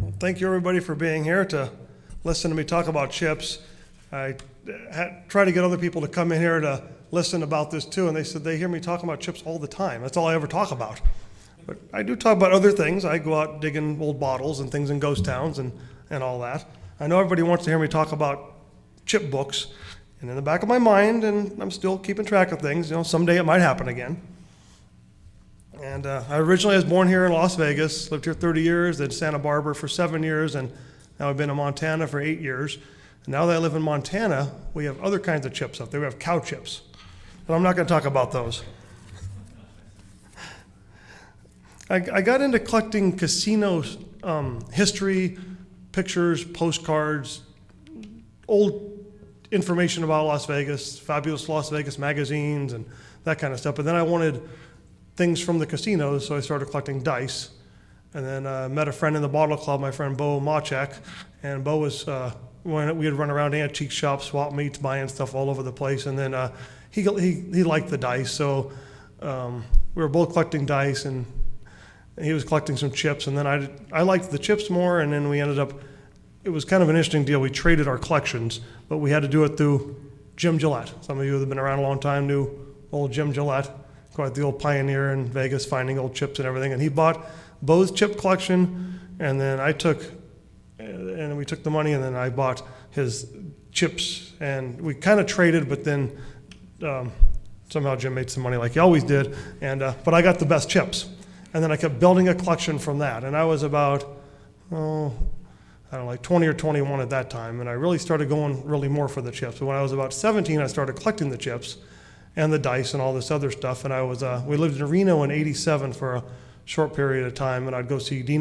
Well, thank you everybody for being here to listen to me talk about chips. I try to get other people to come in here to listen about this too, and they said they hear me talking about chips all the time. That's all I ever talk about. But I do talk about other things. I go out digging old bottles and things in ghost towns and all that. I know everybody wants to hear me talk about chip books, and in the back of my mind, and I'm still keeping track of things, someday it might happen again. And I originally was born here in Las Vegas, lived here 30 years, then Santa Barbara for 7 years, and now I've been in Montana for 8 years. And now that I live in Montana, we have other kinds of chips up there. We have cow chips, but I'm not going to talk about those. I got into collecting casino history, pictures, postcards, old information about Las Vegas, fabulous Las Vegas magazines, and that kind of stuff. But then I wanted things from the casinos, so I started collecting dice. And then I met a friend in the bottle club, my friend Bo Machek, and Bo was, when we had run around antique shops, swap meets, buying stuff all over the place, and then he liked the dice, so we were both collecting dice, and he was collecting some chips, and then I liked the chips more, and then we ended up, it was kind of an interesting deal. We traded our collections, but we had to do it through Jim Gillette. Some of you that have been around a long time knew old Jim Gillette, quite the old pioneer in Vegas, finding old chips and everything. And he bought Bo's chip collection, and then we took the money, and then I bought his chips, and we kind of traded, but then somehow Jim made some money like he always did, but I got the best chips. And then I kept building a collection from that. And I was about, like 20 or 21 at that time, and I really started going really more for the chips. But when I was about 17, I started collecting the chips and the dice and all this other stuff. And we lived in Reno in '87 for a short period of time, and I'd go see Dean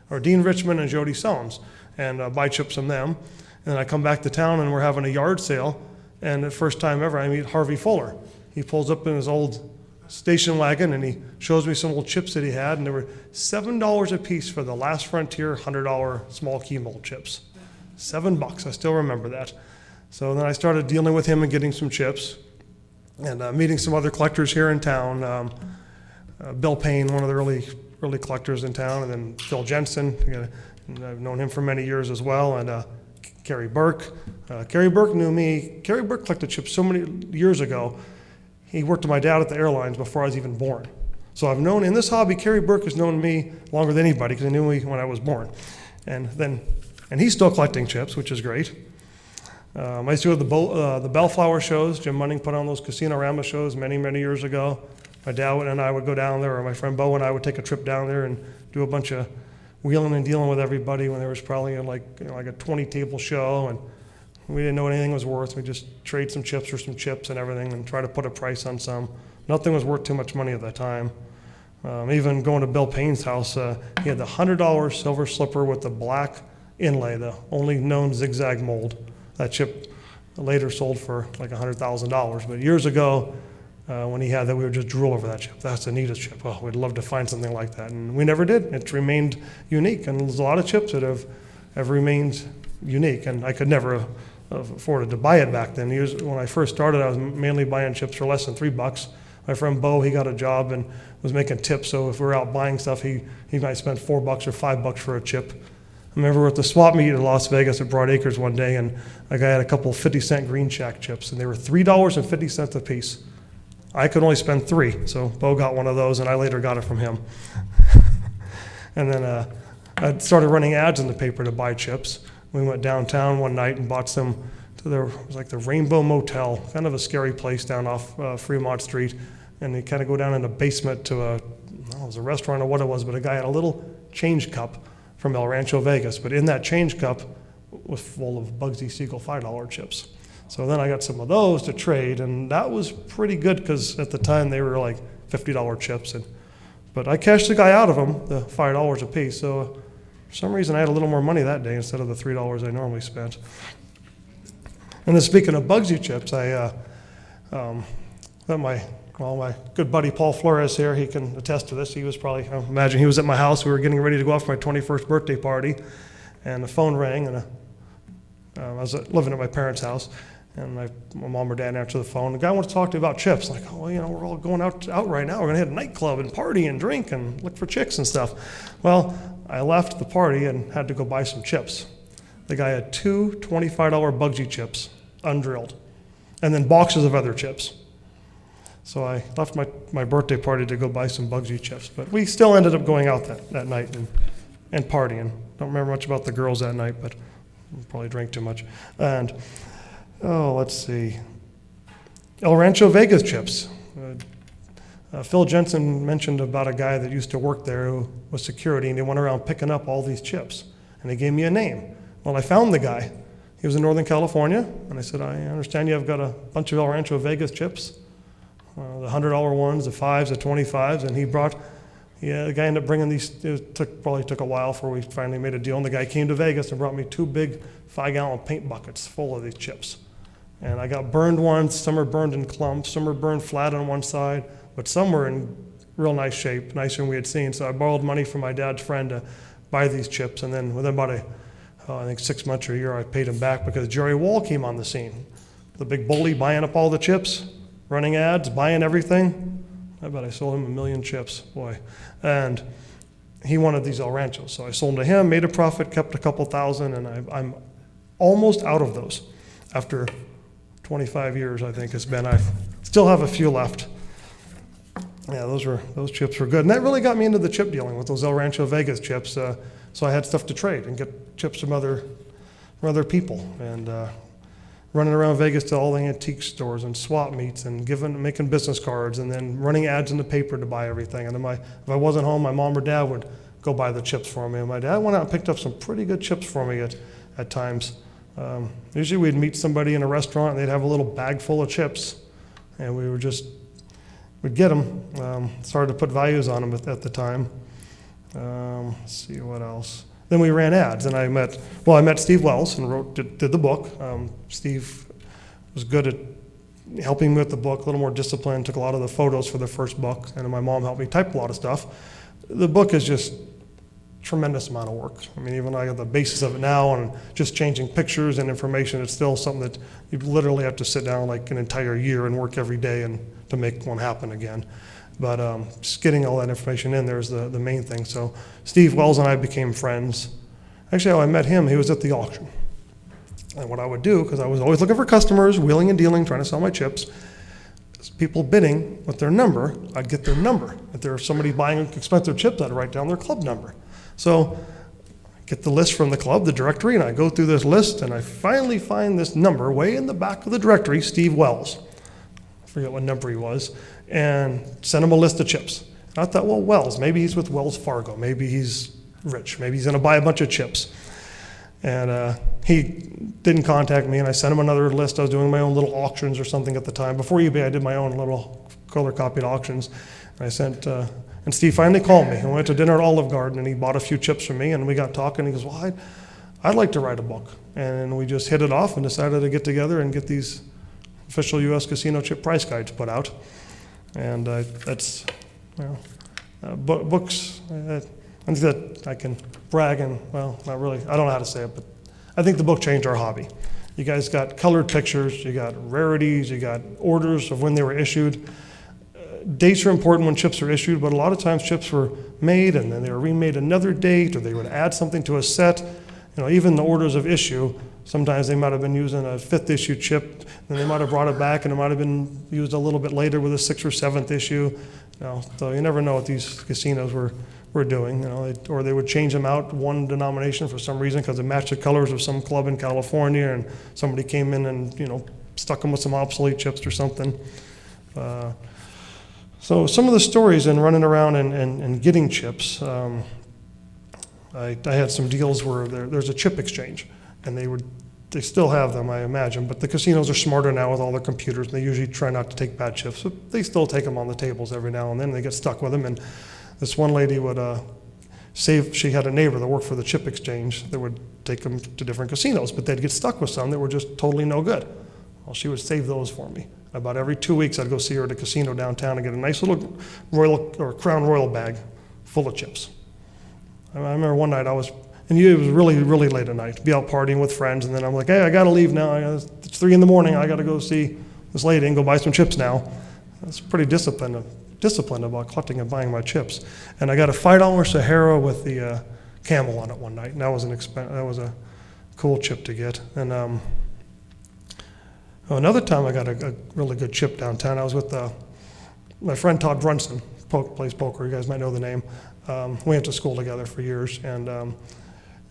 Richmond and Jody Soames and buy chips from them. And then I come back to town, and we're having a yard sale, and the first time ever I meet Harvey Fuller. He pulls up in his old station wagon, and he shows me some old chips that he had, and they were $7 a piece for the Last Frontier $100 small key mold chips. $7, I still remember that. So then I started dealing with him and getting some chips, and meeting some other collectors here in town. Bill Payne, one of the early collectors in town, and then Phil Jensen, and I've known him for many years as well, and Kerry Burke. Kerry Burke knew me. Kerry Burke collected chips so many years ago. He worked with my dad at the airlines before I was even born. So I've known, in this hobby, Kerry Burke has known me longer than anybody, because he knew me when I was born. And he's still collecting chips, which is great. I used to go to the Bellflower shows. Jim Munning put on those Casino-Rama shows many, many years ago. My dad and I would go down there, or my friend Bo and I would take a trip down there and do a bunch of wheeling and dealing with everybody when there was probably like a 20-table show, and we didn't know what anything was worth. We just trade some chips for some chips and everything and try to put a price on some. Nothing was worth too much money at that time. Even going to Bill Payne's house, he had the $100 silver slipper with the black inlay, the only known zigzag mold. That chip later sold for like $100,000. But years ago, when he had that, we would just drool over that chip. That's the neatest chip. Oh, we'd love to find something like that. And we never did. It's remained unique. And there's a lot of chips that have remained unique. And I could never afforded to buy it back then. When I first started, I was mainly buying chips for less than $3. My friend Bo, he got a job and was making tips, so if we were out buying stuff, he might spend $4 or $5 for a chip. I remember we were at the swap meet in Las Vegas at Broad Acres one day, and a guy had a couple 50-cent Green Shack chips, and they were $3.50 a piece. I could only spend $3, so Bo got one of those, and I later got it from him. And then I started running ads in the paper to buy chips. We went downtown one night and bought some it was like the Rainbow Motel, kind of a scary place down off Fremont Street. And you kind of go down in the basement to it was a restaurant or what it was, but a guy had a little change cup from El Rancho Vegas. But in that change cup was full of Bugsy Siegel $5 chips. So then I got some of those to trade, and that was pretty good because at the time they were like $50 chips. But I cashed the guy out of them, the $5 a piece. So for some reason, I had a little more money that day instead of the $3 I normally spent. And then speaking of Bugsy chips, I let my good buddy Paul Flores here, he can attest to this. He was probably, I imagine he was at my house. We were getting ready to go off for my 21st birthday party, and the phone rang, and I was living at my parents' house, And my mom or dad answered the phone. The guy wants to talk to you about chips. Like, oh, well, we're all going out right now. We're going to hit a nightclub and party and drink and look for chicks and stuff. Well, I left the party and had to go buy some chips. The guy had two $25 Bugsy chips, undrilled, and then boxes of other chips. So I left my birthday party to go buy some Bugsy chips. But we still ended up going out that night and partying. Don't remember much about the girls that night, but probably drank too much. And let's see. El Rancho Vegas chips. Phil Jensen mentioned about a guy that used to work there who was security, and he went around picking up all these chips. And he gave me a name. Well, I found the guy. He was in Northern California, and I said, I understand you have got a bunch of El Rancho Vegas chips, the $100 ones, the 5s, the 25s, and the guy ended up bringing these. Probably took a while before we finally made a deal, and the guy came to Vegas and brought me 2 big 5-gallon paint buckets full of these chips. And I got burned ones. Some are burned in clumps, some are burned flat on one side, but some were in real nice shape, nicer than we had seen. So I borrowed money from my dad's friend to buy these chips, and then within about I think 6 months or a year, I paid him back because Jerry Wall came on the scene. The big bully buying up all the chips, running ads, buying everything. I bet I sold him 1 million chips, boy. And he wanted these El Ranchos. So I sold them to him, made a profit, kept a couple thousand, and I'm almost out of those. After 25 years, I think it's been. I still have a few left. Yeah, those chips were good. And that really got me into the chip dealing with those El Rancho Vegas chips. So I had stuff to trade and get chips from other people. And running around Vegas to all the antique stores and swap meets and making business cards and then running ads in the paper to buy everything. And then if I wasn't home, my mom or dad would go buy the chips for me. And my dad went out and picked up some pretty good chips for me at times. Usually we'd meet somebody in a restaurant and they'd have a little bag full of chips, and we'd get them. Started to put values on them at the time. Let's see what else. Then we ran ads, and I met Steve Wells and did the book. Steve was good at helping me with the book, a little more disciplined, took a lot of the photos for the first book, and then my mom helped me type a lot of stuff. The book is just tremendous amount of work. I mean, even I got the basis of it now, and just changing pictures and information, it's still something that you literally have to sit down like an entire year and work every day and to make one happen again. But just getting all that information in there is the main thing. So Steve Wells and I became friends. Actually, how I met him, he was at the auction. And what I would do, because I was always looking for customers, wheeling and dealing, trying to sell my chips, people bidding with their number, I'd get their number. If there was somebody buying expensive chips, I'd write down their club number. So I get the list from the club, the directory, and I go through this list, and I finally find this number way in the back of the directory, Steve Wells. I forget what number he was, and sent him a list of chips. And I thought, well, Wells, maybe he's with Wells Fargo. Maybe he's rich. Maybe he's going to buy a bunch of chips. And he didn't contact me, and I sent him another list. I was doing my own little auctions or something at the time. Before eBay, I did my own little color-copied auctions. And I sent, and Steve finally called me. I went to dinner at Olive Garden, and he bought a few chips from me, and we got talking. He goes, well, I'd like to write a book. And we just hit it off and decided to get together and get these official U.S. casino chip price guides put out. And that's, books, I think that I can brag, and, well, not really, I don't know how to say it, but I think the book changed our hobby. You guys got colored pictures, you got rarities, you got orders of when they were issued. Dates are important when chips are issued, but a lot of times chips were made and then they were remade another date, or they would add something to a set. Even the orders of issue, sometimes they might have been using a 5th issue chip, and they might have brought it back, and it might have been used a little bit later with a 6th or 7th issue. So you never know what these casinos were doing, or they would change them out one denomination for some reason because it matched the colors of some club in California, and somebody came in and stuck them with some obsolete chips or something. So some of the stories in running around and getting chips. I had some deals where there's a chip exchange, and they still have them, I imagine, but the casinos are smarter now with all their computers, and they usually try not to take bad chips, but they still take them on the tables every now and then. They get stuck with them, and this one lady would she had a neighbor that worked for the chip exchange that would take them to different casinos, but they'd get stuck with some that were just totally no good. Well, she would save those for me. About every 2 weeks, I'd go see her at a casino downtown and get a nice little Crown Royal bag full of chips. I remember one night it was really, really late at night, be out partying with friends, and then I'm like, hey, I gotta leave now. The it's 3 in the morning, I gotta go see this lady and go buy some chips now. That's pretty disciplined about collecting and buying my chips. And I got a $5 Sahara with the camel on it one night, and that was a cool chip to get. And another time I got a really good chip downtown. I was with my friend Todd Brunson, plays poker. You guys might know the name. We went to school together for years, and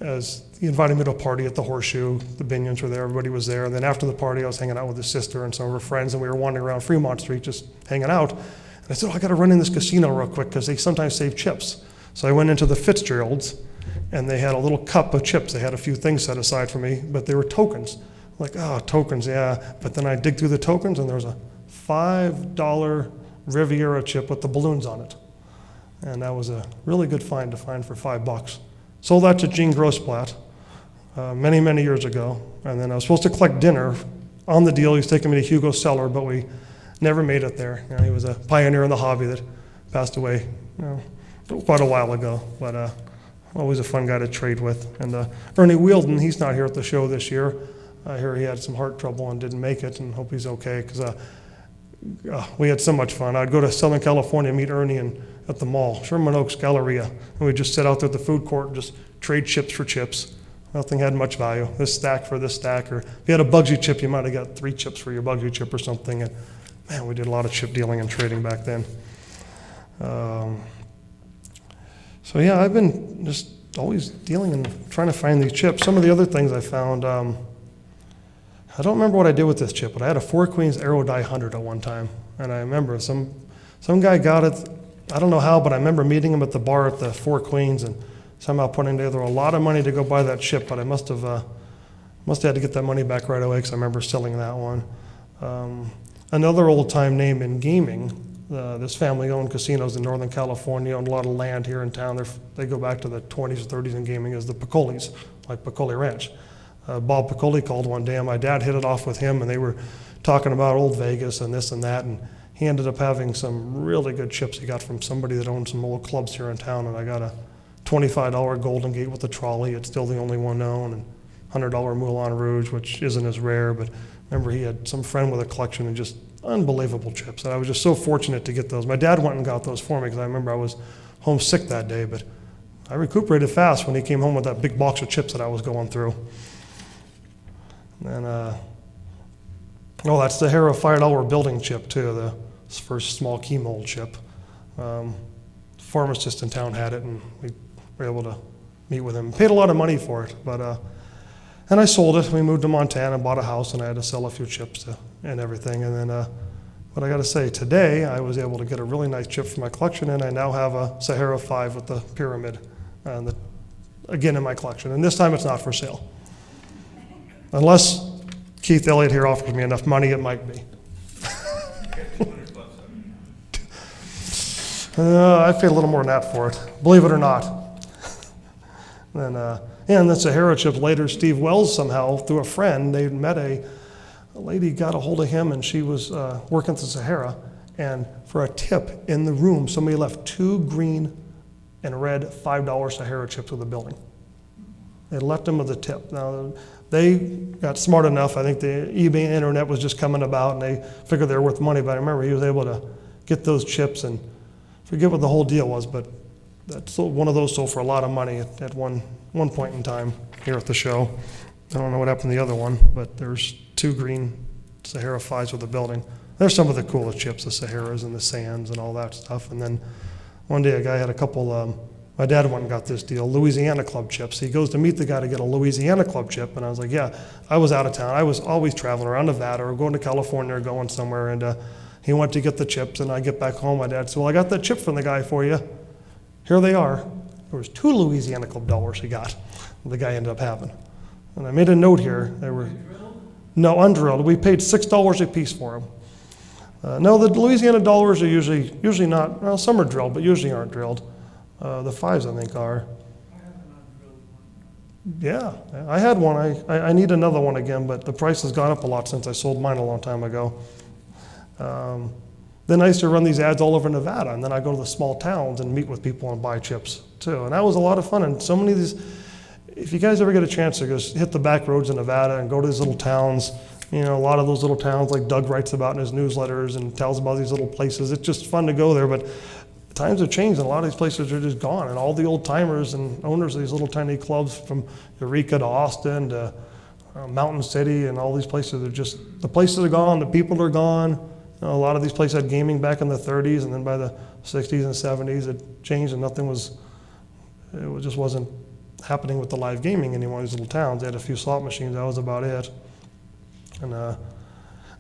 as he invited me to a party at the Horseshoe, the Binions were there, everybody was there. And then after the party, I was hanging out with his sister and some of her friends, and we were wandering around Fremont Street just hanging out. And I said, I got to run in this casino real quick because they sometimes save chips. So I went into the Fitzgerald's, and they had a little cup of chips. They had a few things set aside for me, but they were tokens. I'm like, tokens, yeah. But then I dig through the tokens, and there was a $5 Riviera chip with the balloons on it. And that was a really good find to find for $5. Sold that to Gene Grossblatt many, many years ago. And then I was supposed to collect dinner on the deal. He was taking me to Hugo's Cellar, but we never made it there. He was a pioneer in the hobby that passed away quite a while ago, but always a fun guy to trade with. And Ernie Wielden, he's not here at the show this year. I hear he had some heart trouble and didn't make it, and hope he's okay, because we had so much fun. I'd go to Southern California, meet Ernie at the mall, Sherman Oaks Galleria, and we'd just sit out there at the food court and just trade chips for chips. Nothing had much value. This stack for this stack, or if you had a Bugsy chip, you might have got 3 chips for your Bugsy chip or something. And man, we did a lot of chip dealing and trading back then. So yeah, I've been just always dealing and trying to find these chips. Some of the other things I found, I don't remember what I did with this chip, but I had a 4 Queens Aero Die 100 at one time. And I remember some guy got it, I don't know how, but I remember meeting him at the bar at the 4 Queens and somehow putting together a lot of money to go buy that chip, but I must have had to get that money back right away because I remember selling that one. Another old time name in gaming, this family owned casinos in Northern California, owned a lot of land here in town. They go back to the 20s or 30s in gaming as the Picolis, like Picoli Ranch. Bob Picoli called one day, and my dad hit it off with him, and they were talking about old Vegas and this and that, and he ended up having some really good chips he got from somebody that owned some old clubs here in town, and I got a $25 Golden Gate with a trolley. It's still the only one known, and $100 Moulin Rouge, which isn't as rare, but remember he had some friend with a collection of just unbelievable chips, and I was just so fortunate to get those. My dad went and got those for me because I remember I was homesick that day, but I recuperated fast when he came home with that big box of chips that I was going through. And that's the Hero $5 building chip too, the first small key mold chip. Pharmacist in town had it, and we were able to meet with him. Paid a lot of money for it, but and I sold it. We moved to Montana, bought a house, and I had to sell a few chips and everything. And then, but I got to say, today I was able to get a really nice chip for my collection, and I now have a Sahara 5 with the pyramid, again in my collection. And this time it's not for sale. Unless Keith Elliott here offers me enough money, it might be. I paid a little more than that for it, believe it or not. And the Sahara chips later, Steve Wells somehow, through a friend, they met a lady, got a hold of him, and she was working at the Sahara, and for a tip in the room, somebody left 2 green and red $5 Sahara chips with the building. They left them with a tip. Now, they got smart enough. I think the eBay internet was just coming about, and they figured they were worth money. But I remember he was able to get those chips, and forget what the whole deal was, but one of those sold for a lot of money at one point in time here at the show. I don't know what happened to the other one, but there's 2 green Sahara 5s with the building. There's some of the coolest chips, the Saharas and the Sands and all that stuff. And then one day a guy had a couple. My dad went and got this deal, Louisiana Club chips. He goes to meet the guy to get a Louisiana Club chip, and I was like, yeah, I was out of town. I was always traveling around Nevada or going to California or going somewhere, and he went to get the chips, and I get back home. My dad said, well, I got that chip from the guy for you. Here they are. There was 2 Louisiana Club dollars he got, the guy ended up having. And I made a note here. They were no undrilled. We paid $6 a piece for them. No, the Louisiana dollars are usually not. Well, some are drilled, but usually aren't drilled. The 5s, I think, are. Yeah, I had one. I need another one again, but the price has gone up a lot since I sold mine a long time ago. Then I used to run these ads all over Nevada, and then I go to the small towns and meet with people and buy chips too. And that was a lot of fun. And so many of these, if you guys ever get a chance to just hit the back roads in Nevada and go to these little towns, a lot of those little towns like Doug writes about in his newsletters and tells about these little places. It's just fun to go there, but times have changed and a lot of these places are just gone, and all the old timers and owners of these little tiny clubs from Eureka to Austin to Mountain City and all these places the places are gone, the people are gone. A lot of these places had gaming back in the 30s, and then by the 60s and 70s it changed and it just wasn't happening with the live gaming in any one of these little towns. They had a few slot machines, that was about it. And I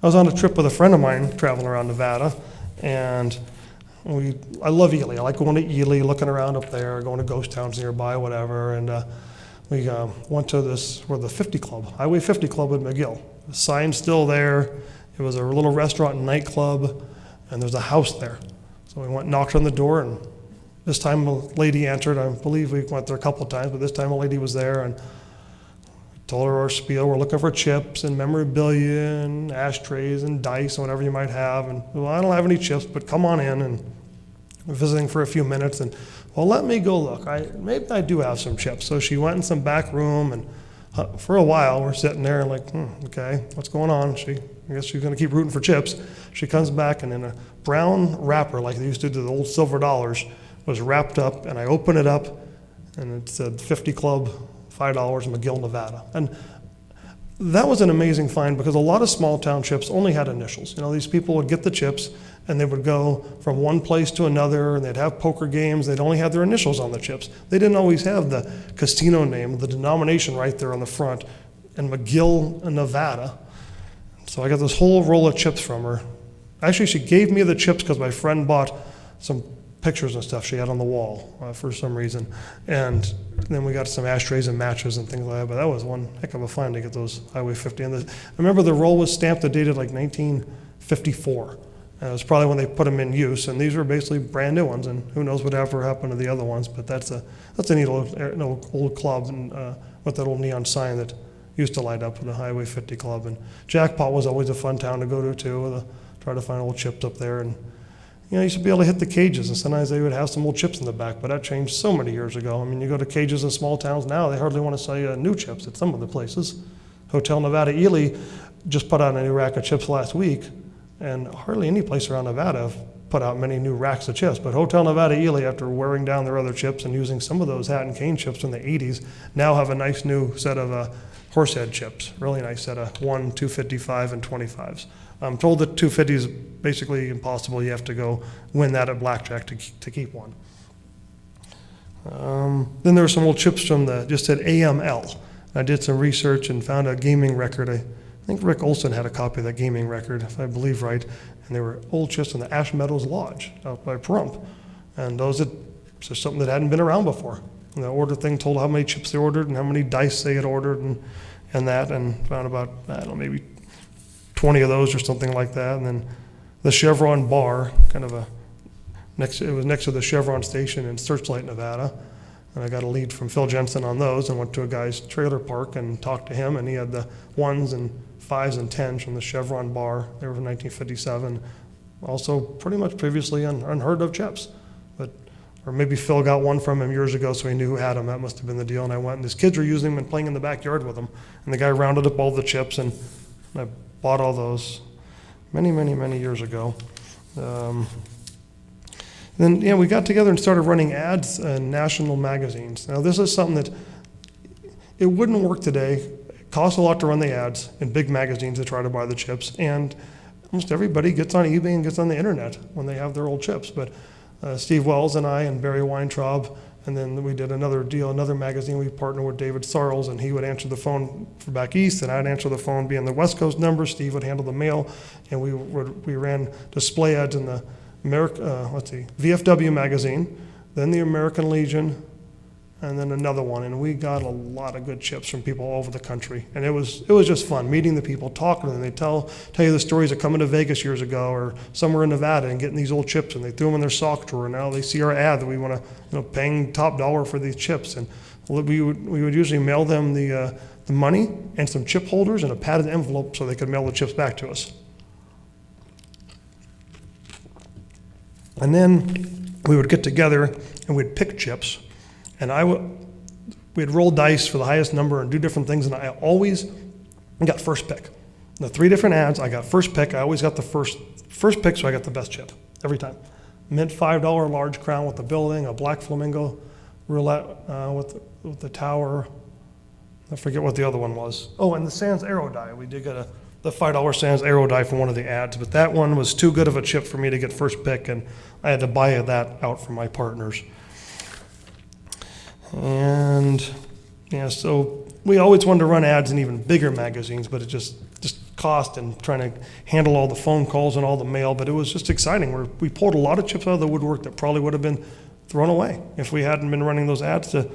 was on a trip with a friend of mine traveling around Nevada, and I love Ely. I like going to Ely, looking around up there, going to ghost towns nearby, whatever. And we went to the 50 Club, Highway 50 Club in McGill. The sign's still there. It was a little restaurant and nightclub, and there's a house there. So we went and knocked on the door, and this time a lady answered. I believe we went there a couple of times, but this time a lady was there, and told her our spiel. We're looking for chips and memorabilia and ashtrays and dice and whatever you might have. And, well, I don't have any chips, but come on in. And we're visiting for a few minutes. And, well, let me go look. Maybe I do have some chips. So she went in some back room, and for a while we're sitting there and like, okay, what's going on? I guess she's going to keep rooting for chips. She comes back, and in a brown wrapper like they used to do the old silver dollars was wrapped up, and I open it up, and it said 50 Club, $5, McGill, Nevada. And that was an amazing find because a lot of small town chips only had initials. These people would get the chips and they would go from one place to another, and they'd have poker games. They'd only have their initials on the chips. They didn't always have the casino name, the denomination right there on the front, and McGill, Nevada. So I got this whole roll of chips from her. Actually, she gave me the chips because my friend bought some pictures and stuff she had on the wall for some reason. And then we got some ashtrays and matches and things like that, but that was one heck of a find to get those Highway 50. And I remember the roll was stamped and dated like 1954. And it was probably when they put them in use, and these were basically brand new ones, and who knows what ever happened to the other ones, but that's a neat old club and with that old neon sign that used to light up in the Highway 50 Club. And Jackpot was always a fun town to go to too, try to find old chips up there. And you used to be able to hit the cages, and sometimes they would have some old chips in the back, but that changed so many years ago. I mean, you go to cages in small towns now, they hardly want to sell you new chips at some of the places. Hotel Nevada Ely just put out a new rack of chips last week, and hardly any place around Nevada have put out many new racks of chips. But Hotel Nevada Ely, after wearing down their other chips and using some of those hat and cane chips from the 80s, now have a nice new set of horsehead chips, really nice set of 1, 255, and 25s. I'm told that 250 is basically impossible. You have to go win that at blackjack to keep one. Then there were some old chips from just said AML. I did some research and found a gaming record. I think Rick Olson had a copy of that gaming record, if I believe right. And they were old chips in the Ash Meadows Lodge out by Pahrump. And those are something that hadn't been around before. And the order thing told how many chips they ordered and how many dice they had ordered and found about, maybe 20 of those or something like that. And then the Chevron bar, it was next to the Chevron station in Searchlight, Nevada. And I got a lead from Phil Jensen on those and went to a guy's trailer park and talked to him, and he had the 1s and 5s and 10s from the Chevron bar. They were from 1957. Also pretty much previously unheard of chips. Or maybe Phil got one from him years ago, so he knew who had them. That must have been the deal. And I went, and his kids were using them and playing in the backyard with them. And the guy rounded up all the chips, and I bought all those many, many, many years ago. Then we got together and started running ads in national magazines. Now this is something that it wouldn't work today. It costs a lot to run the ads in big magazines to try to buy the chips, and almost everybody gets on eBay and gets on the internet when they have their old chips. But Steve Wells and I and Barry Weintraub, and then we did another deal, another magazine. We partnered with David Sarles, and he would answer the phone for back east, and I'd answer the phone being the West Coast number. Steve would handle the mail, and we ran display ads in the VFW magazine, then the American Legion, and then another one. And we got a lot of good chips from people all over the country, and it was just fun meeting the people, talking to them. They tell you the stories of coming to Vegas years ago or somewhere in Nevada and getting these old chips, and they threw them in their sock drawer. And now they see our ad that we want to, paying top dollar for these chips, and we would usually mail them the money and some chip holders in a padded envelope so they could mail the chips back to us. And then we would get together and we'd pick chips, and we'd roll dice for the highest number and do different things, and I always got first pick. The 3 different ads, I got first pick. I always got the first pick, so I got the best chip every time. Mint $5 large crown with the building, a black flamingo roulette with the tower. I forget what the other one was. Oh, and the Sands Aero die. We did get the $5 Sands Aero die from one of the ads, but that one was too good of a chip for me to get first pick, and I had to buy that out from my partners. And yeah, so we always wanted to run ads in even bigger magazines, but it just cost and trying to handle all the phone calls and all the mail, but it was just exciting. We pulled a lot of chips out of the woodwork that probably would have been thrown away if we hadn't been running those ads to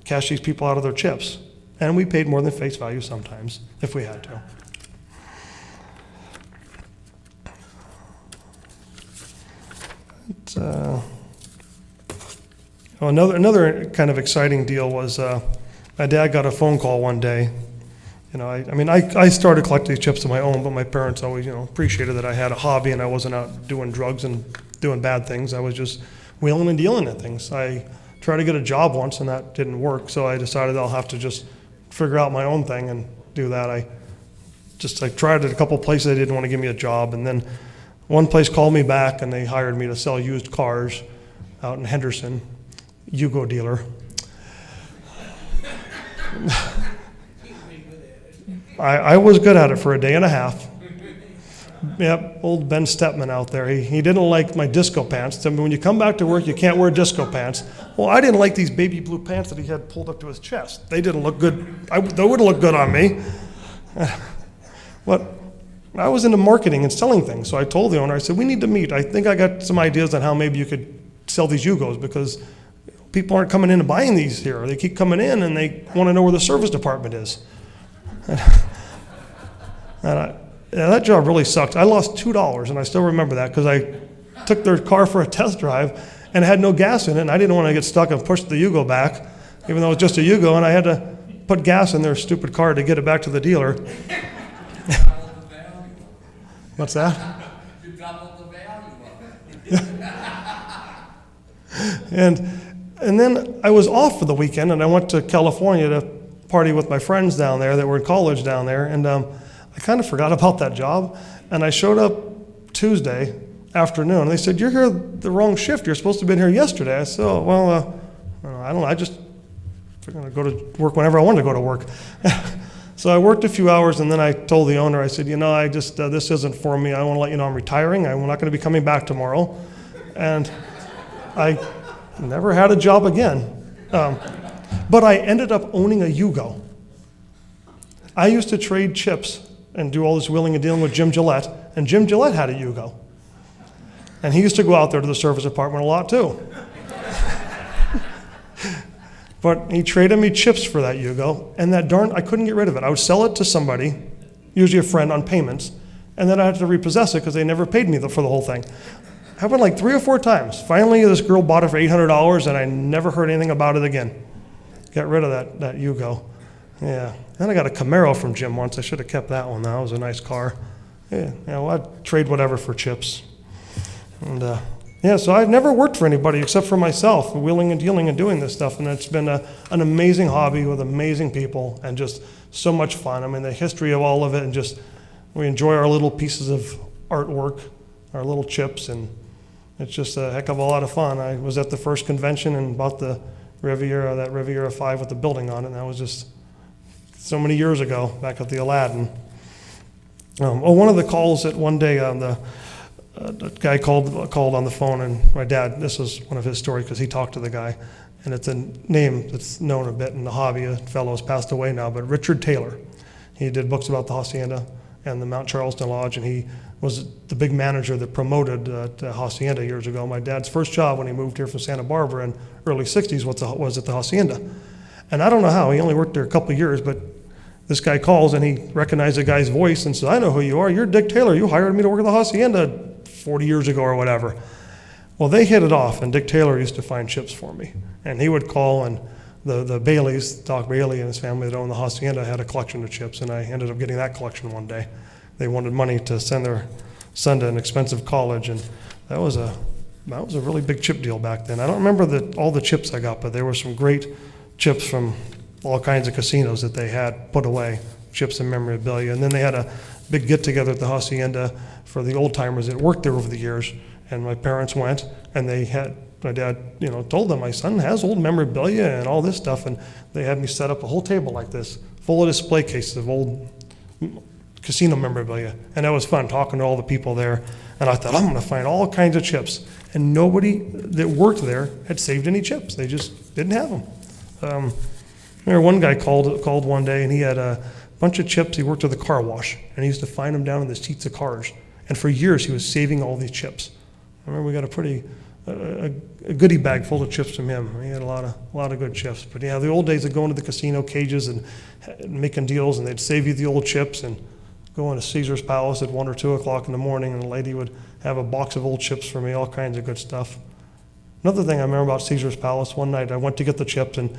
cash these people out of their chips. And we paid more than face value sometimes if we had to. Another kind of exciting deal was my dad got a phone call one day. I started collecting these chips on my own, but my parents always, appreciated that I had a hobby and I wasn't out doing drugs and doing bad things. I was just wheeling and dealing at things. I tried to get a job once and that didn't work, so I decided I'll have to just figure out my own thing and do that. I tried at a couple places. They didn't want to give me a job, and then one place called me back and they hired me to sell used cars out in Henderson, Yugo dealer. I was good at it for a day and a half. Yep, old Ben Stepman out there. He didn't like my disco pants. Tell me, when you come back to work, you can't wear disco pants. Well, I didn't like these baby blue pants that he had pulled up to his chest. They didn't look good. They wouldn't look good on me. But I was into marketing and selling things, so I told the owner, I said, we need to meet. I think I got some ideas on how maybe you could sell these Yugos, because people aren't coming in and buying these here. They keep coming in and they want to know where the service department is. That job really sucked. I lost $2, and I still remember that because I took their car for a test drive and it had no gas in it, and I didn't want to get stuck and push the Yugo back, even though it was just a Yugo, and I had to put gas in their stupid car to get it back to the dealer. What's that? You doubled the value of it. And then I was off for the weekend, and I went to California to party with my friends down there that were in college down there, and I kind of forgot about that job, and I showed up Tuesday afternoon, and they said, you're here the wrong shift. You're supposed to have been here yesterday. I said, oh, well, I don't know. I just figured I'd go to work whenever I wanted to go to work. So I worked a few hours, and then I told the owner, I said, this isn't for me. I want to let you know I'm retiring. I'm not going to be coming back tomorrow. And I never had a job again. But I ended up owning a Yugo. I used to trade chips and do all this wheeling and dealing with Jim Gillette, and Jim Gillette had a Yugo. And he used to go out there to the service department a lot too. But he traded me chips for that Yugo, and I couldn't get rid of it. I would sell it to somebody, usually a friend, on payments, and then I had to repossess it because they never paid me for the whole thing. Happened like 3 or 4 times. Finally, this girl bought it for $800, and I never heard anything about it again. Got rid of that Yugo. Yeah. Then I got a Camaro from Jim once. I should have kept that one. That was a nice car. Yeah. I'd trade whatever for chips. And so I've never worked for anybody except for myself, wheeling and dealing and doing this stuff. And it's been an amazing hobby with amazing people and just so much fun. I mean, the history of all of it, and just we enjoy our little pieces of artwork, our little chips, and it's just a heck of a lot of fun. I was at the first convention and bought the Riviera, that Riviera 5 with the building on it, and that was just so many years ago, back at the Aladdin. One of the calls that one day, the guy called on the phone, and my dad, this is one of his stories because he talked to the guy, and it's a name that's known a bit in the hobby. A fellow has passed away now, but Richard Taylor. He did books about the Hacienda and the Mount Charleston Lodge, and he was the big manager that promoted the Hacienda years ago. My dad's first job when he moved here from Santa Barbara in early 60s was at the Hacienda. And I don't know how, he only worked there a couple of years, but this guy calls and he recognized the guy's voice and says, I know who you are, you're Dick Taylor, you hired me to work at the Hacienda 40 years ago or whatever. Well, they hit it off, and Dick Taylor used to find chips for me. And he would call, and the Baileys, Doc Bailey and his family that owned the Hacienda had a collection of chips, and I ended up getting that collection one day. They wanted money to send their son to an expensive college, and that was a really big chip deal back then. I don't remember all the chips I got, but there were some great chips from all kinds of casinos that they had put away chips and memorabilia. And then they had a big get-together at the hacienda for the old-timers that worked there over the years. And my parents went, and my dad, told them, my son has old memorabilia and all this stuff. And they had me set up a whole table like this, full of display cases of old casino memorabilia. And that was fun, talking to all the people there. And I thought, I'm going to find all kinds of chips. And nobody that worked there had saved any chips. They just didn't have them. I remember one guy called one day, and he had a bunch of chips. He worked at the car wash, and he used to find them down in the seats of cars. And for years, he was saving all these chips. I remember we got a goodie bag full of chips from him. He had a lot of good chips. But yeah, the old days of going to the casino cages and making deals, and they'd save you the old chips and go into Caesar's Palace at 1 or 2 o'clock in the morning, and the lady would have a box of old chips for me, all kinds of good stuff. Another thing I remember about Caesar's Palace, one night I went to get the chips, and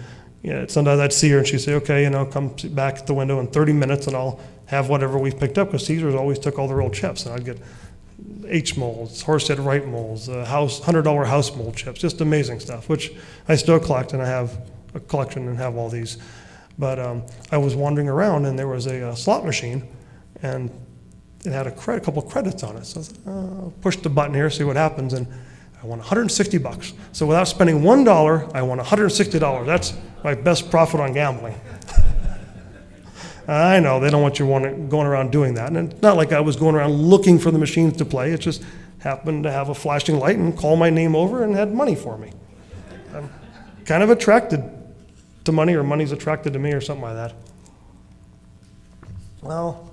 sometimes I'd see her, and she'd say, okay, come back at the window in 30 minutes, and I'll have whatever we've picked up, because Caesar's always took all their old chips, and I'd get H molds, Horsehead Wright molds, $100 house mold chips, just amazing stuff, which I still collect, and I have a collection and have all these. But I was wandering around, and there was a slot machine, and it had a couple credits on it. So I said, I'll push the button here, see what happens, and I won $160. So without spending $1, I won $160. That's my best profit on gambling. I know, they don't want you going around doing that. And it's not like I was going around looking for the machines to play. It just happened to have a flashing light and call my name over and had money for me. I'm kind of attracted to money, or money's attracted to me, or something like that. Well,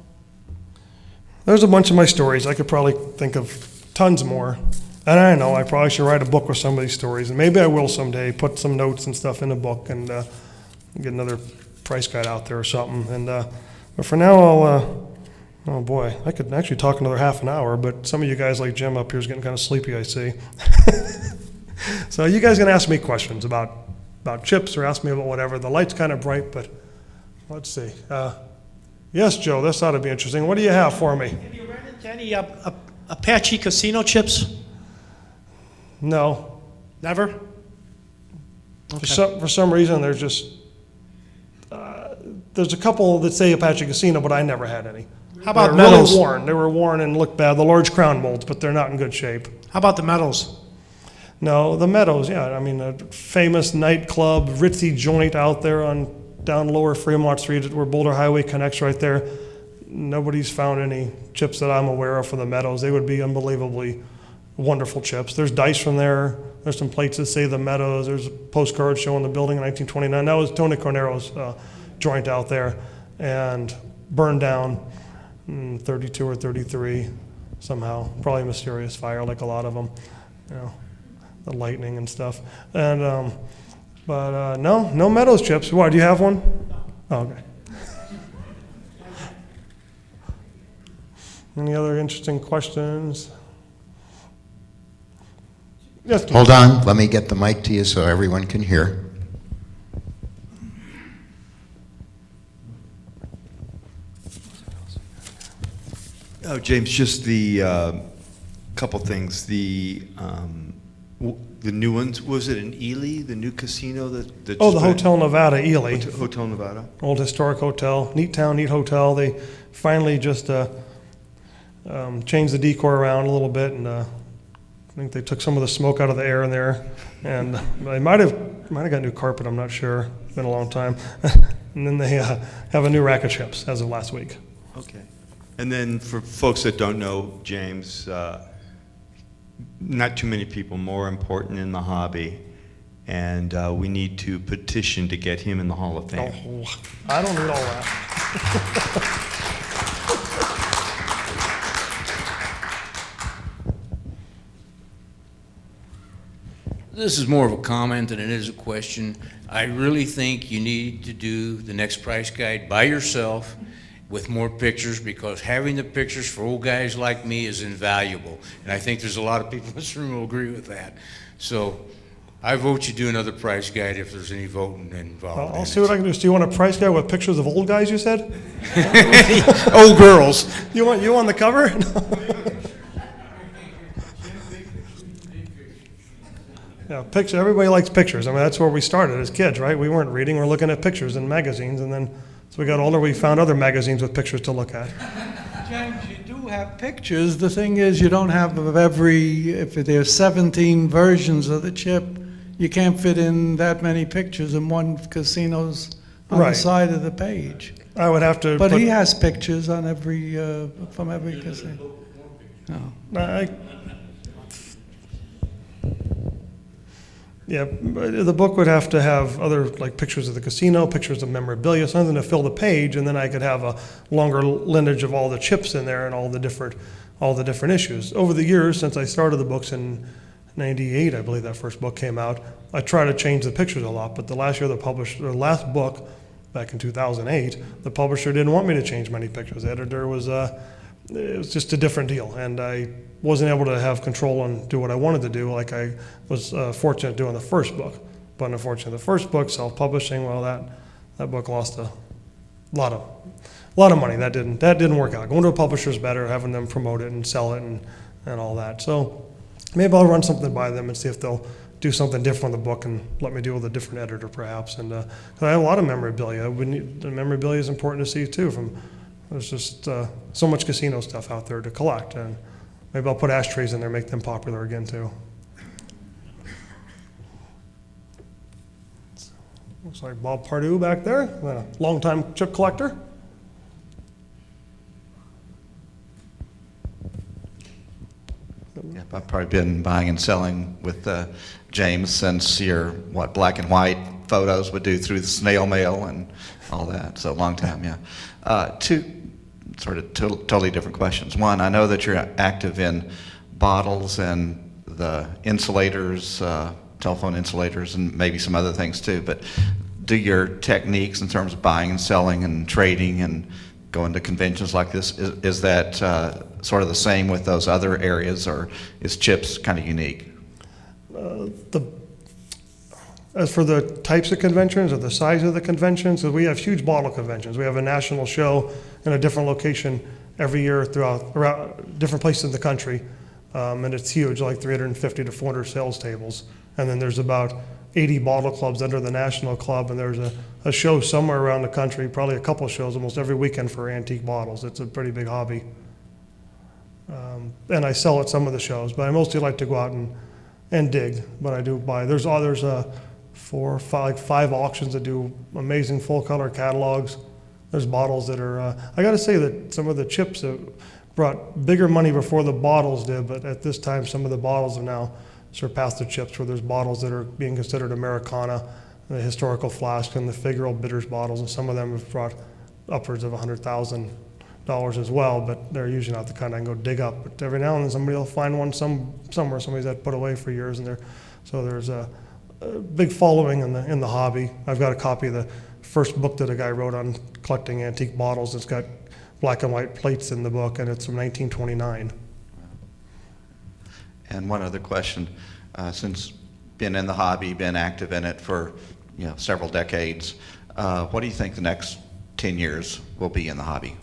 there's a bunch of my stories. I could probably think of tons more. And I know I probably should write a book with some of these stories. And maybe I will someday, put some notes and stuff in a book and get another price guide out there or something. And but for now, oh boy, I could actually talk another half an hour, but some of you guys like Jim up here is getting kind of sleepy, I see. So you guys can ask me questions about chips, or ask me about whatever. The light's kind of bright, but let's see. Yes, Joe, this ought to be interesting. What do you have for me? Have you run into any Apache casino chips? No. Never? Okay. For some reason, there's just, there's a couple that say Apache Casino, but I never had any. How about they're medals? Really worn. They were worn and looked bad. The large crown molds, but they're not in good shape. How about the medals? No, the Meadows, yeah. I mean, a famous nightclub, ritzy joint out there down Lower Fremont Street where Boulder Highway connects right there. Nobody's found any chips that I'm aware of for the Meadows. They would be unbelievably wonderful chips. There's dice from there. There's some plates that say the Meadows. There's a postcard showing the building in 1929. That was Tony Cornero's joint out there, and burned down in 32 or 33 somehow. Probably a mysterious fire, like a lot of them. The lightning and stuff. And but no Meadows chips. Why, do you have one? Oh, okay. Any other interesting questions? Yes. Hold on, let me get the mic to you so everyone can hear. Oh, James, just the couple things. The new ones, was it in Ely, the new casino that the Hotel Nevada, Ely. Hotel Nevada. Old historic hotel, neat town, neat hotel. They finally just changed the decor around a little bit, and I think they took some of the smoke out of the air in there, and they might have got new carpet. I'm not sure. It's been a long time. And then they have a new rack of chips as of last week. Okay. And then for folks that don't know James, not too many people more important in the hobby, and we need to petition to get him in the Hall of Fame. Oh, I don't need all that. This is more of a comment than it is a question. I really think you need to do the next price guide by yourself with more pictures, because having the pictures for old guys like me is invaluable. And I think there's a lot of people in this room who will agree with that. So I vote you do another price guide if there's any voting involved. I'll see what I can do. Do you want a price guide with pictures of old guys, you said? Old girls. You want you on the cover? Yeah, picture. Everybody likes pictures. I mean, that's where we started as kids, right? We weren't reading. We're looking at pictures in magazines, and then that's we got older, we found other magazines with pictures to look at. James, you do have pictures. The thing is, you don't have of every, if there's 17 versions of the chip, you can't fit in that many pictures in one casino's on the Right. side of the page. I would have to But put, he has pictures on every, from every casino. No. Yeah, but the book would have to have other, like, pictures of the casino, pictures of memorabilia, something to fill the page, and then I could have a longer lineage of all the chips in there and all the different issues. Over the years, since I started the books in '98, I believe that first book came out, I try to change the pictures a lot, but the last last book, back in 2008, the publisher didn't want me to change many pictures. The editor was, it was just a different deal, and I wasn't able to have control and do what I wanted to do like I was fortunate doing the first book. But unfortunately, the first book, self-publishing, well, that book lost a lot of money. That didn't work out. Going to a publisher is better, having them promote it and sell it and all that. So maybe I'll run something by them and see if they'll do something different with the book and let me deal with a different editor perhaps. And 'cause I have a lot of memorabilia. The memorabilia is important to see too. There's just so much casino stuff out there to collect, and maybe I'll put ashtrays in there, make them popular again too. Looks like Bob Pardue back there, a longtime chip collector. Yeah, I've probably been buying and selling with James since your, black and white photos would do through the snail mail and all that, so a long time, yeah. Two sort of totally different questions. One, I know that you're active in bottles and the insulators, telephone insulators, and maybe some other things too, but do your techniques in terms of buying and selling and trading and going to conventions like this, is that sort of the same with those other areas, or is chips kind of unique? As for the types of conventions or the size of the conventions, so we have huge bottle conventions. We have a national show in a different location every year around different places in the country, and it's huge, like 350 to 400 sales tables. And then there's about 80 bottle clubs under the national club, and there's a show somewhere around the country, probably a couple of shows almost every weekend for antique bottles. It's a pretty big hobby. And I sell at some of the shows, but I mostly like to go out and dig. But I do buy. There's 5 auctions that do amazing full color catalogs. There's bottles that are. I got to say that some of the chips have brought bigger money before the bottles did, but at this time some of the bottles have now surpassed the chips, where there's bottles that are being considered Americana, the historical flask and the figural bitters bottles, and some of them have brought upwards of $100,000 as well, but they're usually not the kind I can go dig up. But every now and then somebody will find one somewhere, somebody's had put away for years, and so there's a big following in the hobby. I've got a copy of the first book that a guy wrote on collecting antique bottles. It's got black and white plates in the book, and it's from 1929. And one other question, since been in the hobby, been active in it for several decades, what do you think the next 10 years will be in the hobby?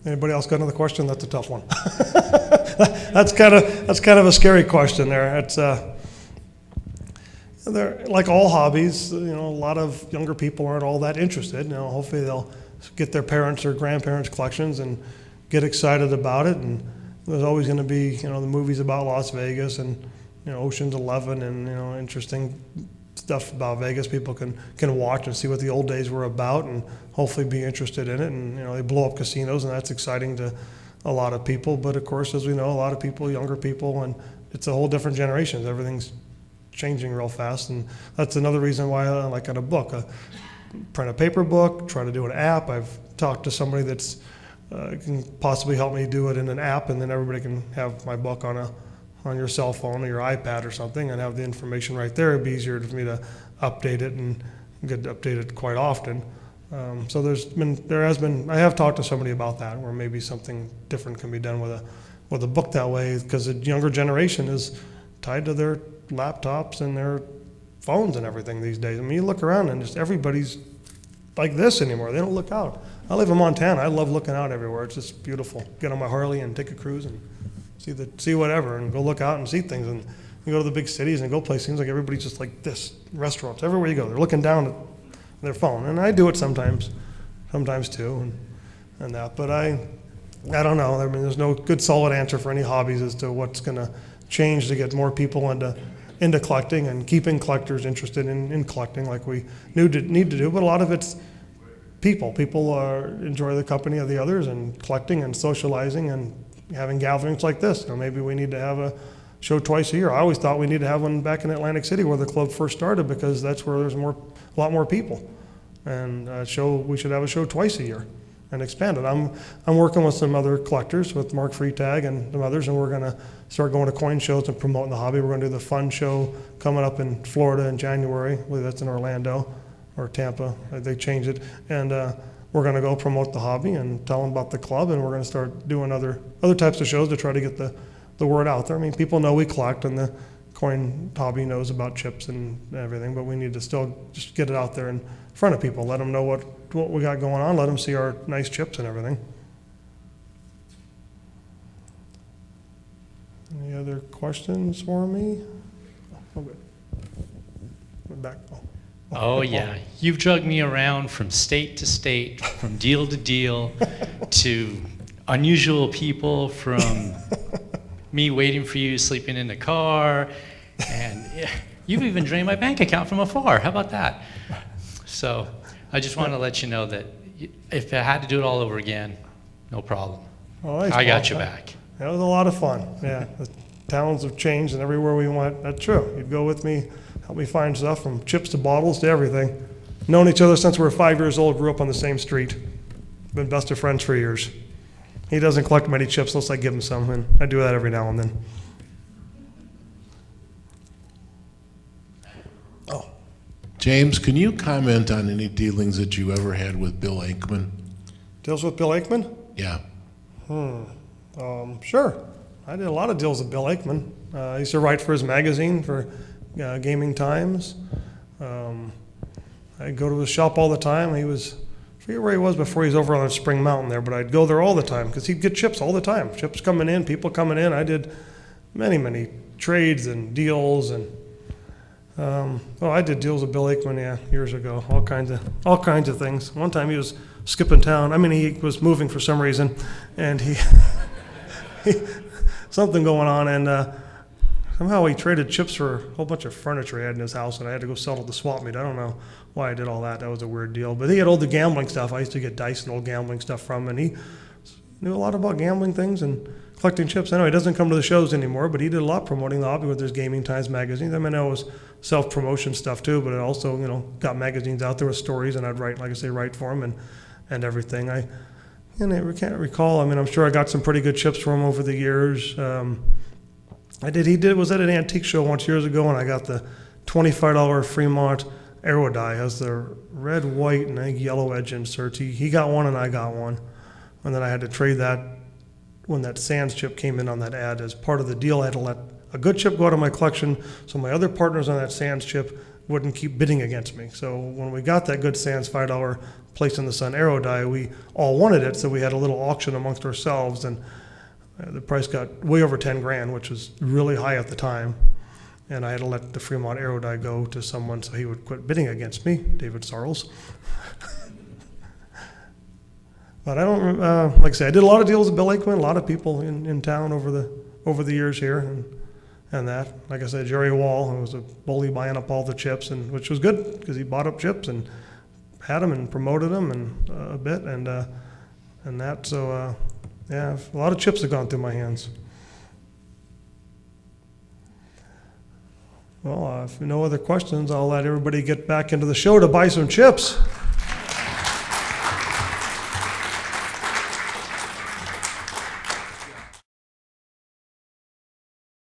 Anybody else got another question? That's a tough one. That's kind of a scary question there. It's they're like all hobbies. A lot of younger people aren't all that interested. Hopefully they'll get their parents' or grandparents' collections and get excited about it. And there's always going to be the movies about Las Vegas and Ocean's 11 and interesting stuff about Vegas people can watch and see what the old days were about and hopefully be interested in it. And they blow up casinos, and that's exciting to a lot of people. But of course, as we know, a lot of people, younger people, and it's a whole different generation. Everything's changing real fast, and that's another reason why I like a book. Print a paper book, try to do an app. I've talked to somebody that's can possibly help me do it in an app, and then everybody can have my book on your cell phone or your iPad or something and have the information right there. It'd be easier for me to update it and get updated quite often. So I have talked to somebody about that, where maybe something different can be done with a book that way, because the younger generation is tied to their laptops and their phones and everything these days. I mean, you look around and just everybody's like this anymore. They don't look out. I live in Montana. I love looking out everywhere. It's just beautiful. Get on my Harley and take a cruise and see whatever and go look out and see things. And you go to the big cities and go places. Seems like everybody's just like this. Restaurants everywhere you go, they're looking down at their phone, and I do it sometimes too, and that. But I don't know. I mean, there's no good solid answer for any hobbies as to what's going to change to get more people into collecting and keeping collectors interested in collecting like we need to do. But a lot of it's people. People enjoy the company of the others and collecting and socializing and having gatherings like this. You know, maybe we need to have a show twice a year. I always thought we need to have one back in Atlantic City where the club first started, because that's where there's a lot more people. And we should have a show twice a year and expand it. I'm working with some other collectors, with Mark Freetag and some others, and we're going to start going to coin shows and promoting the hobby. We're going to do the fun show coming up in Florida in January. I believe that's in Orlando or Tampa. They changed it. And we're going to go promote the hobby and tell them about the club, and we're going to start doing other types of shows to try to get the word out there. I mean, people know we collect, and the coin hobby knows about chips and everything, but we need to still just get it out there in front of people, let them know what we got going on, let them see our nice chips and everything. Any other questions for me? Oh, good. Went back. Oh, yeah. You've drugged me around from state to state, from deal to deal, to unusual people, from me waiting for you, sleeping in the car, and you've even drained my bank account from afar. How about that? So I just want to let you know that if I had to do it all over again, no problem. Oh, nice. I got your back. That was a lot of fun. Yeah, the towns have changed, and everywhere we went, that's true. You'd go with me, help me find stuff from chips to bottles to everything. Known each other since we were 5 years old, grew up on the same street. Been best of friends for years. He doesn't collect many chips unless I give him some, and I do that every now and then. Oh. James, can you comment on any dealings that you ever had with Bill Aikman? Deals with Bill Aikman? Yeah. Sure. I did a lot of deals with Bill Aikman. I used to write for his magazine, for Gaming Times. I'd go to his shop all the time. I forget where he was before he was over on Spring Mountain there, but I'd go there all the time because he'd get chips all the time. Chips coming in, people coming in. I did many trades and deals, and I did deals with Bill Aikman, years ago. All kinds of things. One time he was skipping town. I mean, he was moving for some reason, and he something going on, and somehow he traded chips for a whole bunch of furniture he had in his house, and I had to go settle the swap meet. I don't know why I did all that. That was a weird deal. But he had all the gambling stuff. I used to get dice and old gambling stuff from him, and he knew a lot about gambling things and collecting chips. I know he doesn't come to the shows anymore, but he did a lot promoting the hobby with his Gaming Times magazine. I mean, it was self-promotion stuff too, but it also, got magazines out there with stories, and I'd write, like I say, write for him and everything. I can't recall. I mean, I'm sure I got some pretty good chips from him over the years. He was at an antique show once years ago, and I got the $25 Fremont Aerodie. It has the red, white, and I think yellow edge inserts. He got one and I got one. And then I had to trade that when that Sands chip came in on that ad. As part of the deal, I had to let a good chip go out of my collection so my other partners on that Sands chip wouldn't keep bidding against me. So when we got that good Sands $5 Place in the Sun Aerodie, we all wanted it, so we had a little auction amongst ourselves, and the price got way over 10 grand, which was really high at the time. And I had to let the Fremont Aerodie go to someone so he would quit bidding against me, David Sarles. But I don't, like I say, I did a lot of deals with Bill Aikman, a lot of people in town over the years here, and that. Like I said, Jerry Wall, who was a bully buying up all the chips, and which was good because he bought up chips and had them and promoted them and a bit and that. So a lot of chips have gone through my hands. Well, if no other questions, I'll let everybody get back into the show to buy some chips.